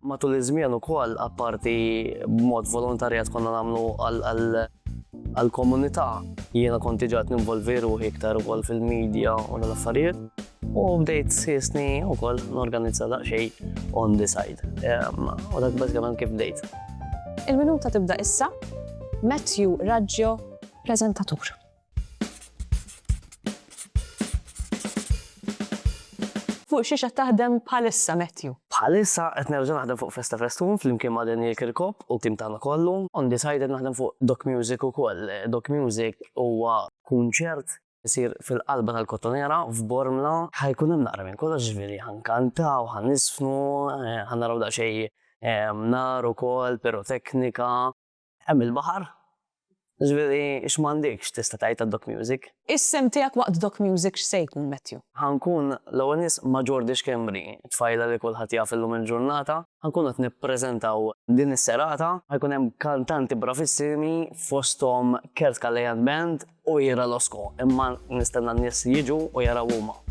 Matul iż-żmien ukoll apparti b'mod volontarjat konna nagħmlu għall-komunità. Jiena kont diġà ninvolvi ruħi iktar ukoll fil-medja u l-affarijiet. U bdejt sisni ukoll norganizza daqsxejn on the side. U dak bażikament kif bdejt. Il-minuta tibda issa. Matthew Raggio, preżentatur. Fuq xi qed taħdem bħalissa Matthew? Bħalissa qed nerġa' naħdem fuq Festa Festoon flimkien ma' Daniel Kirkop u tim tagħna kollu. On the side qed naħdem fuq Doc Music ukoll. Doc Music huwa kunċert isir fil-qalba tal-Kottonera f'Bormla. Ħajkun hemm naqra minn kollox ġifieri ħankantaw, ħanisfnu, ħannaraw daqsxejn nar ukoll, piroteknika, hemm il-baħar. Ġifieri x'm'għandekx tista' tgħid għad-Doc Music. Is-sem tiegħek waqt Doc Music x'se jkun Matthew? Ħankun l-ewwel nies ma' Jordi Xkembri, tfajla li kulħadd jaf illum il-ġurnata. Ħankun qed nippreżentaw din is-serata, ħajkun hemm kantanti bravissimi fosthom Kert Kalajan Band u Ira Losko. Imma nistenna n-nies jiġu u jaraw huma.